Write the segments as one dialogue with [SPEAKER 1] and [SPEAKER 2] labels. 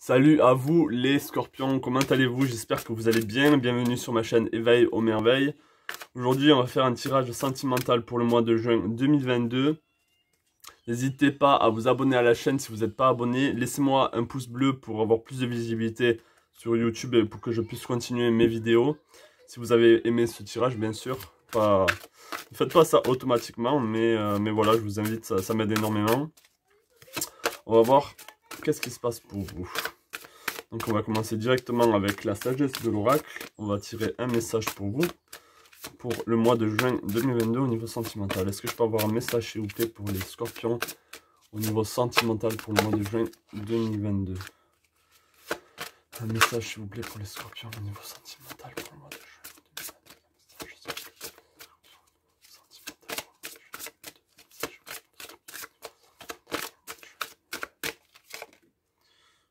[SPEAKER 1] Salut à vous les scorpions, comment allez-vous? J'espère que vous allez bien, bienvenue sur ma chaîne Éveil aux merveilles. Aujourd'hui on va faire un tirage sentimental pour le mois de juin 2022. N'hésitez pas à vous abonner à la chaîne si vous n'êtes pas abonné. Laissez-moi un pouce bleu pour avoir plus de visibilité sur YouTube et pour que je puisse continuer mes vidéos. Si vous avez aimé ce tirage, bien sûr, ne faites pas ça automatiquement, mais voilà, je vous invite, ça m'aide énormément. On va voir qu'est-ce qui se passe pour vous. Donc on va commencer directement avec la sagesse de l'oracle. On va tirer un message pour vous pour le mois de juin 2022 au niveau sentimental. Est-ce que je peux avoir un message s'il vous plaît pour les scorpions au niveau sentimental pour le mois de juin 2022? Un message s'il vous plaît pour les scorpions au niveau sentimental pour le mois de juin 2022.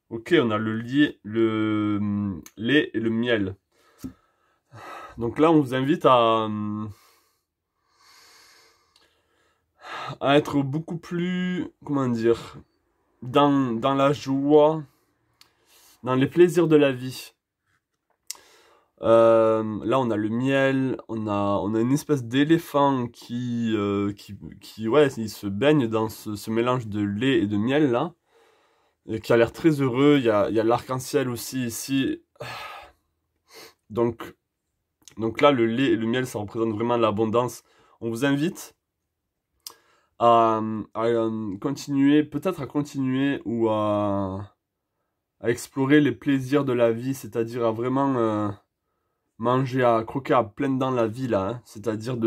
[SPEAKER 1] Ok, on a le lait et le miel. Donc là, on vous invite à être beaucoup plus, comment dire, dans la joie, dans les plaisirs de la vie. Là, on a le miel, on a une espèce d'éléphant qui ouais, il se baigne dans ce mélange de lait et de miel là. Et qui a l'air très heureux. Il y a l'arc-en-ciel aussi ici. Donc là, le lait et le miel, ça représente vraiment l'abondance. On vous invite à continuer, peut-être à continuer ou à explorer les plaisirs de la vie, c'est-à-dire à vraiment manger, à croquer à pleines dents la vie, là. Hein. C'est-à-dire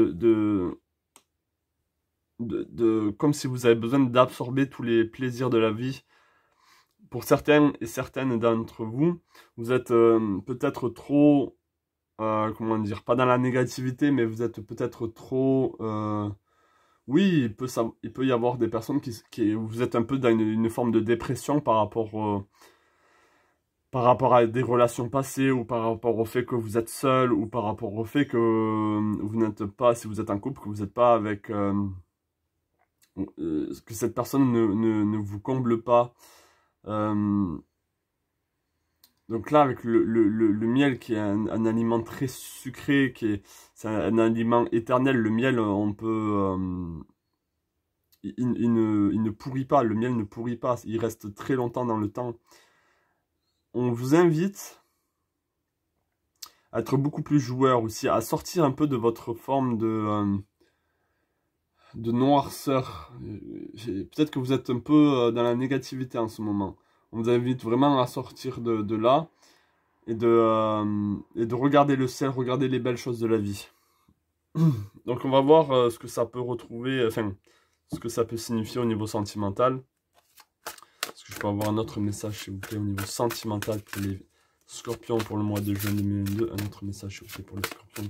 [SPEAKER 1] comme si vous avez besoin d'absorber tous les plaisirs de la vie. Pour certains et certaines d'entre vous, vous êtes peut-être trop, comment dire, pas dans la négativité, mais vous êtes peut-être trop... oui, il peut y avoir des personnes vous êtes un peu dans une forme de dépression par rapport à des relations passées, ou par rapport au fait que vous êtes seul, ou par rapport au fait que vous n'êtes pas, si vous êtes en couple, que vous n'êtes pas avec... que cette personne ne vous comble pas. Donc là, avec le miel qui est un aliment très sucré, c'est un aliment éternel, le miel, on peut... il ne pourrit pas, le miel ne pourrit pas, il reste très longtemps dans le temps. On vous invite à être beaucoup plus joueur aussi, à sortir un peu de votre forme de noirceur. Peut-être que vous êtes un peu dans la négativité en ce moment. On vous invite vraiment à sortir de là et de regarder le ciel, regarder les belles choses de la vie. Donc on va voir ce que ça peut retrouver, enfin, ce que ça peut signifier au niveau sentimental. Est-ce que je peux avoir un autre message s'il vous plaît au niveau sentimental pour les scorpions pour le mois de juin 2022? Un autre message s'il vous plaît pour les scorpions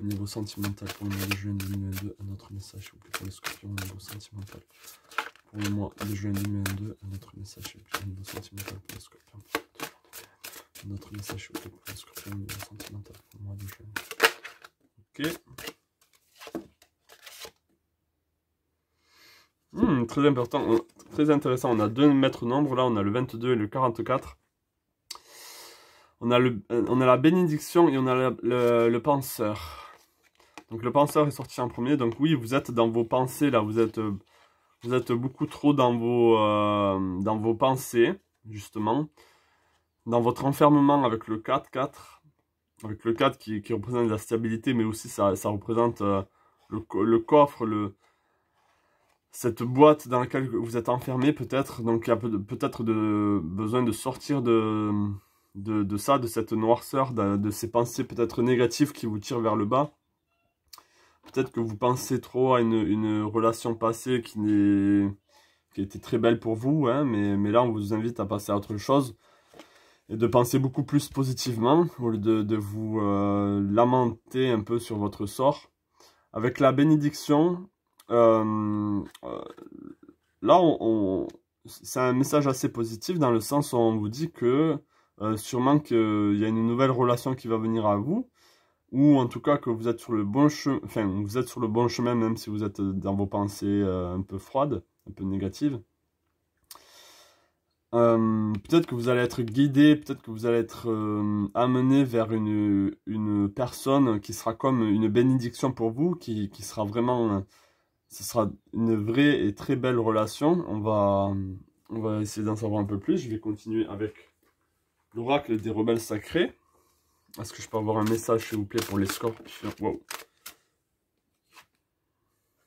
[SPEAKER 1] au niveau sentimental pour le mois de juin 2022. Un autre message s'il vous plaît pour les scorpions au niveau sentimental pour le mois de juin 2022. Un autre message s'il vous plaît au niveau sentimental pour les scorpions. Un autre message s'il vous plaît pour les scorpions au niveau sentimental pour le mois de juin. Ok. Très important, très intéressant. On a deux maîtres nombres. Là, on a le 22 et le 44. On a la bénédiction et on a le penseur. Donc le penseur est sorti en premier. Donc oui, vous êtes dans vos pensées là. Vous êtes beaucoup trop dans vos pensées, justement. Dans votre enfermement avec le 4-4. Avec le 4 qui représente la stabilité, mais aussi ça représente le coffre, cette boîte dans laquelle vous êtes enfermé peut-être. Donc il y a peut-être besoin de sortir de ça, de cette noirceur, de ces pensées peut-être négatives qui vous tirent vers le bas. Peut-être que vous pensez trop à une relation passée qui était très belle pour vous, hein, mais là on vous invite à passer à autre chose. Et de penser beaucoup plus positivement, au lieu de vous lamenter un peu sur votre sort. Avec la bénédiction, là, c'est un message assez positif dans le sens où on vous dit que sûrement qu'il y a une nouvelle relation qui va venir à vous, ou en tout cas que vous êtes sur le bon chemin, enfin, vous êtes sur le bon chemin même si vous êtes dans vos pensées un peu froides, un peu négatives. Peut-être que vous allez être guidé, peut-être que vous allez être amené vers une personne qui sera comme une bénédiction pour vous, qui sera vraiment, ce sera une vraie et très belle relation. On va essayer d'en savoir un peu plus. Je vais continuer avec l'oracle des rebelles sacrés. Est-ce que je peux avoir un message, s'il vous plaît, pour les scorpions? Wow.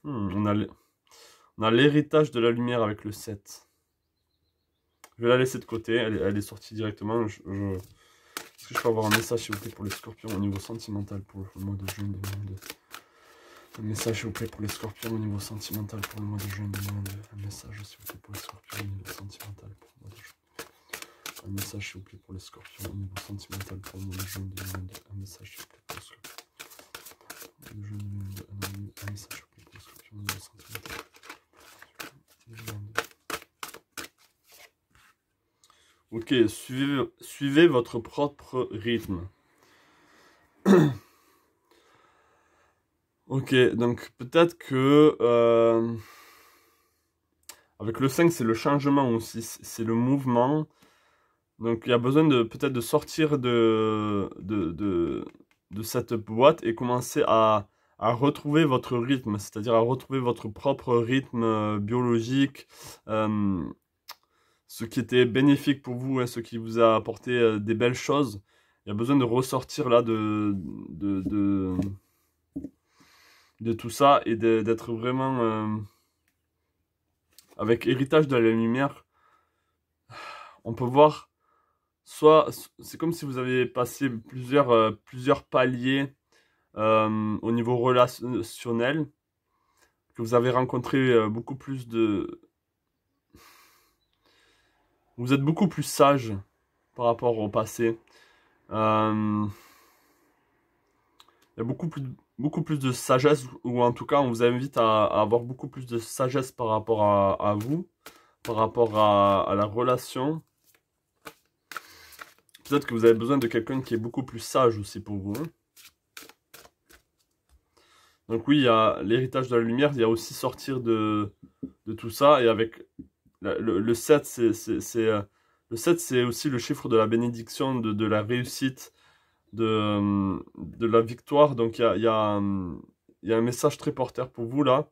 [SPEAKER 1] On a l'héritage de la lumière avec le 7. Je vais la laisser de côté, elle est sortie directement. Est-ce que je peux avoir un message, s'il vous plaît, pour les scorpions au niveau sentimental pour le mois de juin 2022? Un message, s'il vous plaît, pour les scorpions au niveau sentimental pour le mois de juin 2022. Un message, s'il vous plaît, pour les scorpions au niveau sentimental pour le mois de juin. Un message, s'il vous plaît, pour les scorpions au niveau sentimental pour le mois de juin 2022. Un message, s'il vous plaît, pour les scorpions. Un message, s'il vous plaît, pour les scorpions au niveau sentimental. Ok, suivez votre propre rythme. Ok, donc peut-être que avec le 5, c'est le changement aussi, c'est le mouvement. Donc il y a besoin de peut-être de sortir de cette boîte et commencer à retrouver votre rythme, c'est-à-dire à retrouver votre propre rythme biologique. Ce qui était bénéfique pour vous, hein, ce qui vous a apporté des belles choses. Il y a besoin de ressortir là de tout ça et d'être vraiment avec héritage de la lumière. On peut voir, soit c'est comme si vous avez passé plusieurs paliers au niveau relationnel, que vous avez rencontré beaucoup plus de... Vous êtes beaucoup plus sage par rapport au passé. Il y a beaucoup plus de sagesse, ou en tout cas on vous invite à avoir beaucoup plus de sagesse par rapport à vous, par rapport à la relation. Peut-être que vous avez besoin de quelqu'un qui est beaucoup plus sage aussi pour vous. Donc oui, il y a l'héritage de la lumière, il y a aussi sortir de tout ça. Et avec le 7, le 7, c'est aussi le chiffre de la bénédiction, de la réussite, de la victoire. Donc il y a un message très porteur pour vous là.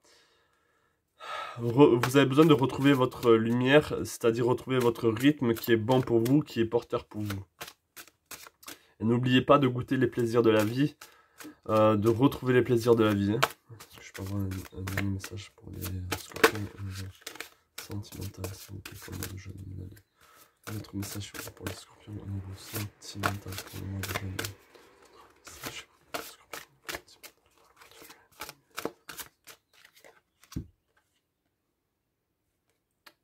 [SPEAKER 1] Vous avez besoin de retrouver votre lumière, c'est-à-dire retrouver votre rythme qui est bon pour vous, qui est porteur pour vous. Et n'oubliez pas de goûter les plaisirs de la vie, de retrouver les plaisirs de la vie. Est-ce que je peux avoir un dernier message pour les scorpions sentimental, s'il vous plaît, pour le mois de juin 2022. Un autre message pour les scorpions au niveau sentimental pour le mois de juin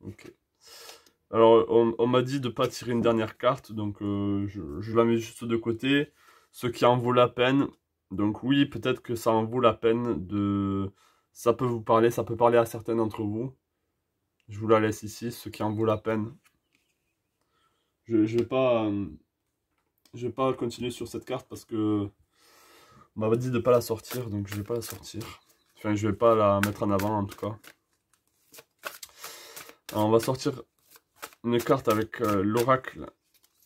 [SPEAKER 1] 2022. Ok. Alors, on m'a dit de ne pas tirer une dernière carte, donc je la mets juste de côté. Ce qui en vaut la peine. Donc oui, peut-être que ça en vaut la peine de... Ça peut vous parler, ça peut parler à certains d'entre vous. Je vous la laisse ici, ce qui en vaut la peine. Je vais pas continuer sur cette carte parce que on m'a dit de ne pas la sortir, donc je vais pas la sortir. Enfin, je vais pas la mettre en avant en tout cas. Alors, on va sortir une carte avec l'oracle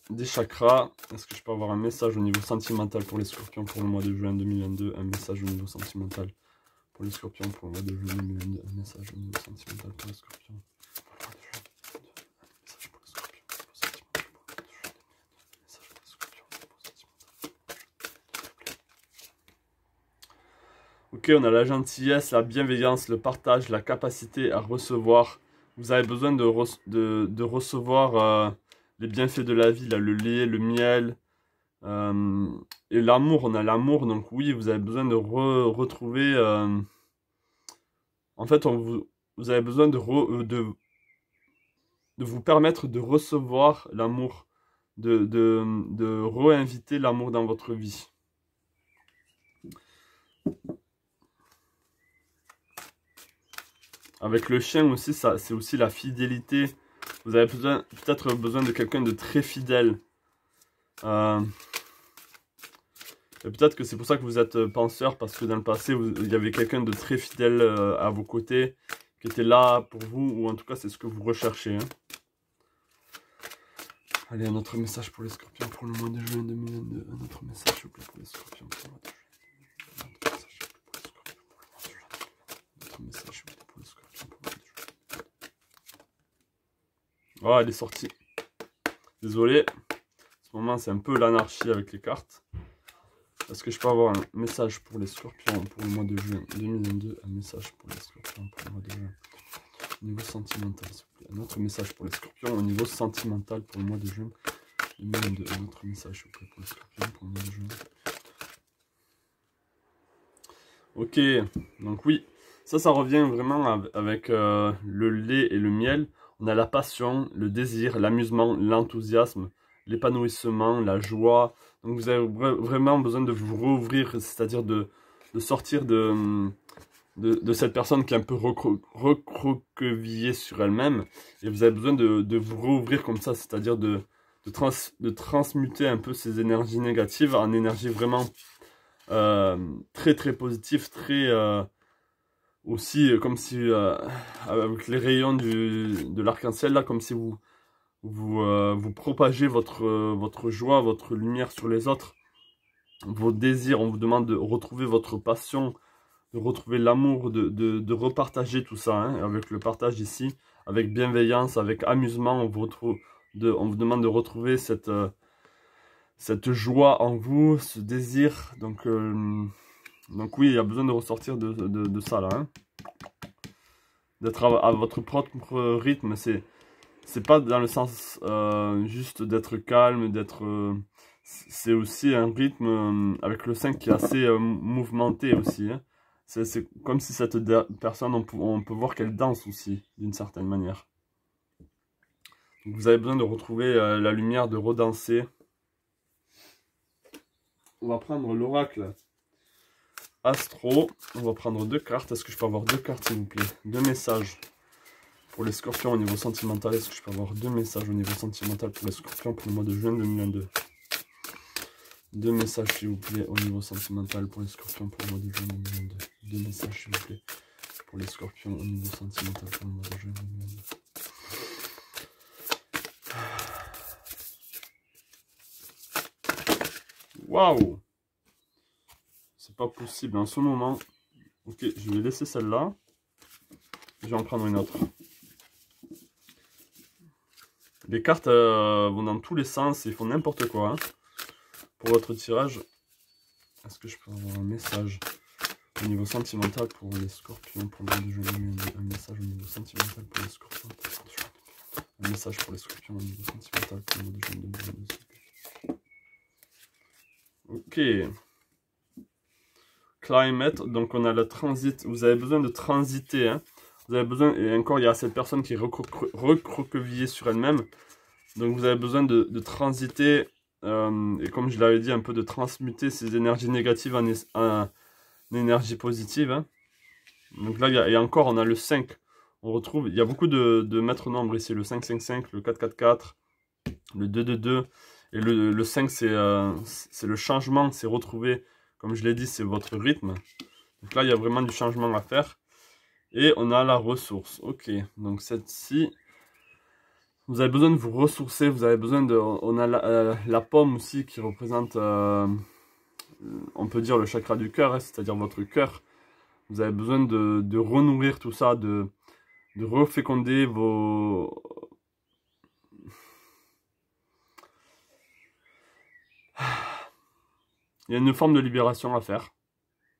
[SPEAKER 1] des chakras. Est-ce que je peux avoir un message au niveau sentimental pour les scorpions pour le mois de juin 2022? Un message au niveau sentimental pour les scorpions pour le mois de juin 2022. Un message au niveau sentimental pour les scorpions. Ok, on a la gentillesse, la bienveillance, le partage, la capacité à recevoir. Vous avez besoin de recevoir les bienfaits de la vie, là, le lait, le miel. Et l'amour, on a l'amour, donc oui, vous avez besoin de retrouver... en fait, vous avez besoin de vous permettre de recevoir l'amour, de réinviter l'amour dans votre vie. Avec le chien aussi, c'est aussi la fidélité. Vous avez peut-être besoin de quelqu'un de très fidèle. Et peut-être que c'est pour ça que vous êtes penseur, parce que dans le passé, il y avait quelqu'un de très fidèle à vos côtés, qui était là pour vous, ou en tout cas, c'est ce que vous recherchez. Hein. Allez, un autre message pour les scorpions pour le mois de juin 2022. Un autre message s'il vous plaît pour les scorpions pour le mois de juin. Un autre message s'il vous plaît pour les scorpions pour le mois de juin. Oh, elle est sortie. Désolé. En ce moment, c'est un peu l'anarchie avec les cartes. Est-ce que je peux avoir un message pour les scorpions pour le mois de juin 2022? Un message pour les scorpions pour le mois de juin. Au niveau sentimental, s'il vous plaît. Un autre message pour les scorpions au niveau sentimental pour le mois de juin 2022. Un autre message, s'il vous plaît, pour les scorpions pour le mois de juin. Ok, donc oui, ça revient vraiment avec le lait et le miel. On a la passion, le désir, l'amusement, l'enthousiasme, l'épanouissement, la joie. Donc vous avez vraiment besoin de vous rouvrir, c'est-à-dire de sortir de cette personne qui est un peu recroquevillée sur elle-même. Et vous avez besoin de vous rouvrir comme ça, c'est-à-dire de transmuter un peu ces énergies négatives en énergie vraiment très très positive, très aussi comme si avec les rayons de l'arc-en-ciel là, comme si vous propagez votre joie, votre lumière sur les autres, vos désirs. On vous demande de retrouver votre passion, de retrouver l'amour, de repartager tout ça, hein, avec le partage ici, avec bienveillance, avec amusement. On vous demande de retrouver cette joie en vous, ce désir. Donc oui, il y a besoin de ressortir de ça là, hein. D'être à votre propre rythme. C'est pas dans le sens juste d'être calme, c'est aussi un rythme avec le 5 qui est assez mouvementé aussi, hein. C'est comme si cette personne, on peut voir qu'elle danse aussi, d'une certaine manière. Donc vous avez besoin de retrouver la lumière, de redanser. On va prendre l'oracle Astro. On va prendre 2 cartes. Est-ce que je peux avoir 2 cartes, s'il vous plaît? 2 messages pour les scorpions au niveau sentimental. Est-ce que je peux avoir 2 messages au niveau sentimental pour les scorpions pour le mois de juin 2022? 2 messages, s'il vous plaît, au niveau sentimental pour les scorpions pour le mois de juin 2022. 2 messages, s'il vous plaît, pour les scorpions au niveau sentimental pour le mois de juin 2022. Waouh! C'est pas possible en ce moment. Ok, je vais laisser celle-là. Je vais en prendre une autre. Les cartes vont dans tous les sens et ils font n'importe quoi, hein. Pour votre tirage, est-ce que je peux avoir un message au niveau sentimental pour les scorpions pour le mois de juin 2022? Un message au niveau sentimental pour les scorpions. Un message pour les scorpions au niveau sentimental pour le mois de juin 2022. Ok. Climate, donc on a le transit. Vous avez besoin de transiter, hein. Vous avez besoin, et encore il y a cette personne qui est recroquevillée sur elle-même. Donc vous avez besoin de transiter, et comme je l'avais dit, un peu de transmuter ces énergies négatives en énergie positive, hein. Donc là, il y a encore, on a le 5. On retrouve, il y a beaucoup de maîtres nombres ici. Le 5-5-5, le 4-4-4, le 2-2-2. Et le 5, c'est le changement, c'est retrouver, comme je l'ai dit, c'est votre rythme. Donc là, il y a vraiment du changement à faire. Et on a la ressource. Ok, donc cette-ci, vous avez besoin de vous ressourcer. Vous avez besoin de... On a la pomme aussi qui représente, on peut dire, le chakra du cœur, hein, c'est-à-dire votre cœur. Vous avez besoin de renourrir tout ça, de reféconder vos... Il y a une forme de libération à faire.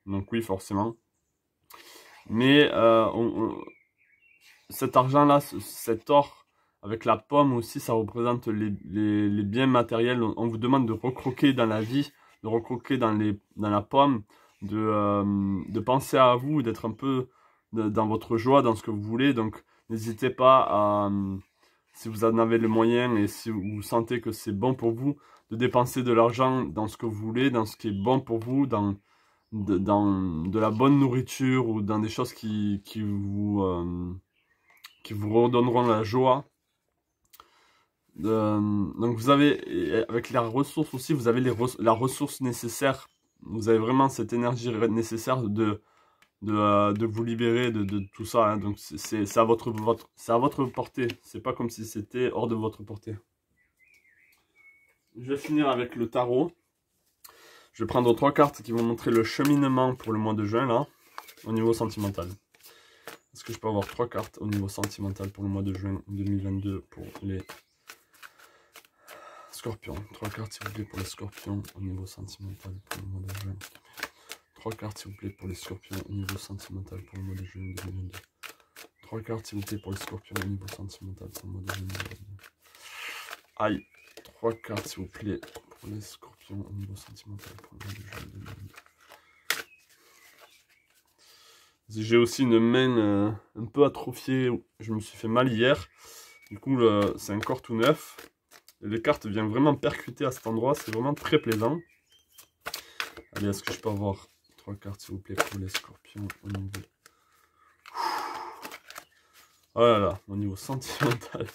[SPEAKER 1] Donc oui, forcément. Mais cet argent-là, cet or, avec la pomme aussi, ça représente les biens matériels. On vous demande de recroquer dans la vie, de recroquer dans la pomme, de penser à vous, d'être un peu dans votre joie, dans ce que vous voulez. Donc n'hésitez pas à, si vous en avez le moyen et si vous sentez que c'est bon pour vous, de dépenser de l'argent dans ce que vous voulez, dans ce qui est bon pour vous, dans de la bonne nourriture ou dans des choses qui vous redonneront la joie. Donc vous avez, avec la ressource aussi, vous avez la ressource nécessaire. Vous avez vraiment cette énergie nécessaire de vous libérer de tout ça, hein. Donc c'est à votre portée. C'est pas comme si c'était hors de votre portée. Je vais finir avec le tarot. Je vais prendre 3 cartes qui vont montrer le cheminement pour le mois de juin, là, au niveau sentimental. Est-ce que je peux avoir 3 cartes au niveau sentimental pour le mois de juin 2022 pour les scorpions? 3 cartes, s'il vous plaît, pour les scorpions au niveau sentimental pour le mois de juin. 3 cartes, s'il vous plaît, pour les scorpions au niveau sentimental pour le mois de juin 2022. 3 cartes, s'il vous plaît, pour les scorpions au niveau sentimental pour le mois de juin 2022. Aïe. 3 cartes, s'il vous plaît, pour les scorpions au niveau sentimental pour le mois de juin 2022. J'ai aussi une main un peu atrophiée. Je me suis fait mal hier. Du coup, c'est encore tout neuf. Et les cartes viennent vraiment percuter à cet endroit. C'est vraiment très plaisant. Allez, est-ce que je peux avoir 3 cartes, s'il vous plaît, pour les scorpions au niveau... Oh là là, au niveau sentimental.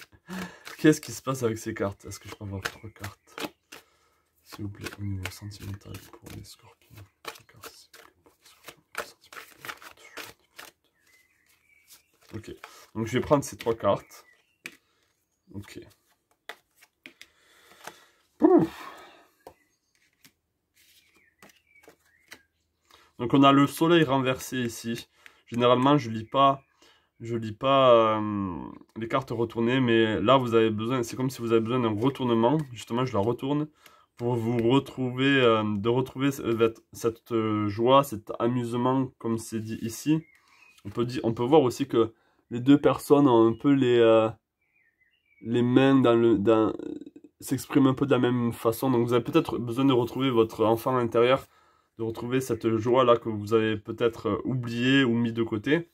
[SPEAKER 1] Qu'est-ce qui se passe avec ces cartes? Est-ce que je peux avoir 3 cartes, s'il vous plaît, au niveau sentimental pour les scorpions? 3 cartes, s'il vous plaît, pour les scorpions au niveau sentimental. Ok, donc je vais prendre ces 3 cartes. Ok. Pouf. Donc on a le soleil renversé ici. Généralement je lis pas les cartes retournées, mais là vous avez besoin, c'est comme si vous avez besoin d'un retournement. Justement je la retourne pour vous retrouver, de retrouver cette joie, cet amusement comme c'est dit ici. On peut voir aussi que les deux personnes ont un peu les mains s'expriment un peu de la même façon. Donc vous avez peut-être besoin de retrouver votre enfant intérieur, de retrouver cette joie-là que vous avez peut-être oubliée ou mis de côté.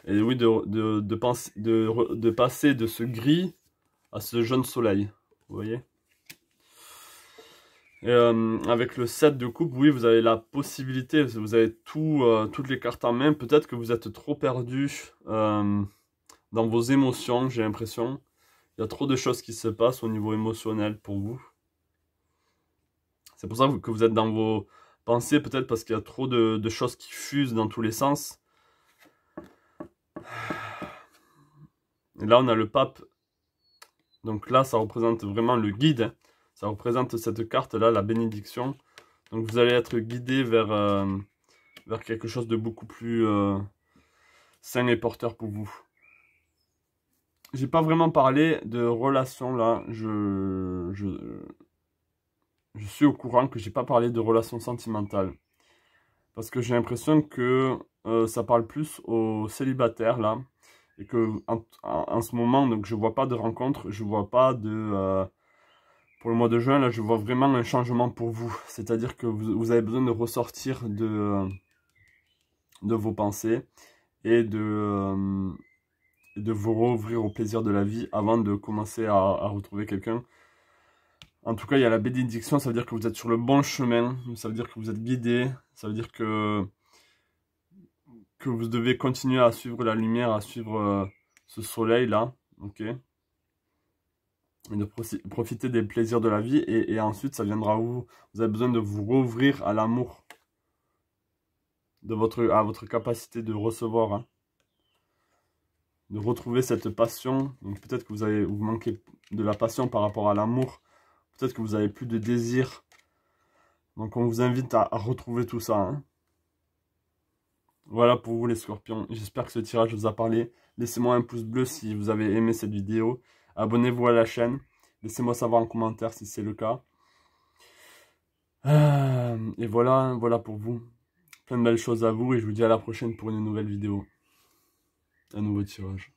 [SPEAKER 1] Et oui, de passer de ce gris à ce jaune soleil. Vous voyez? Et avec le 7 de coupe, oui, vous avez la possibilité, vous avez toutes les cartes en main. Peut-être que vous êtes trop perdu dans vos émotions, j'ai l'impression. Il y a trop de choses qui se passent au niveau émotionnel pour vous. C'est pour ça que vous êtes dans vos pensées, peut-être parce qu'il y a trop de choses qui fusent dans tous les sens. Et là, on a le pape. Donc là, ça représente vraiment le guide. Ça représente cette carte-là, la bénédiction. Donc vous allez être guidé vers quelque chose de beaucoup plus sain et porteur pour vous. J'ai pas vraiment parlé de relations là. Je suis au courant que j'ai pas parlé de relations sentimentales. Parce que j'ai l'impression que ça parle plus aux célibataires là. Et que en ce moment, donc je vois pas de rencontre, je vois pas de... pour le mois de juin, là, je vois vraiment un changement pour vous. C'est-à-dire que vous avez besoin de ressortir de vos pensées et de vous rouvrir au plaisir de la vie avant de commencer à retrouver quelqu'un. En tout cas, il y a la bénédiction, ça veut dire que vous êtes sur le bon chemin, ça veut dire que vous êtes guidé, ça veut dire que vous devez continuer à suivre la lumière, à suivre ce soleil-là, ok? Et de profiter des plaisirs de la vie, et ensuite, ça viendra où vous avez besoin de vous rouvrir à l'amour, à votre capacité de recevoir, hein. De retrouver cette passion. Donc peut-être que vous manquez de la passion par rapport à l'amour. Peut-être que vous n'avez plus de désir. Donc on vous invite à retrouver tout ça, hein. Voilà pour vous les scorpions. J'espère que ce tirage vous a parlé. Laissez-moi un pouce bleu si vous avez aimé cette vidéo. Abonnez-vous à la chaîne. Laissez-moi savoir en commentaire si c'est le cas. Et voilà pour vous. Plein de belles choses à vous. Et je vous dis à la prochaine pour une nouvelle vidéo. Un nouveau tirage.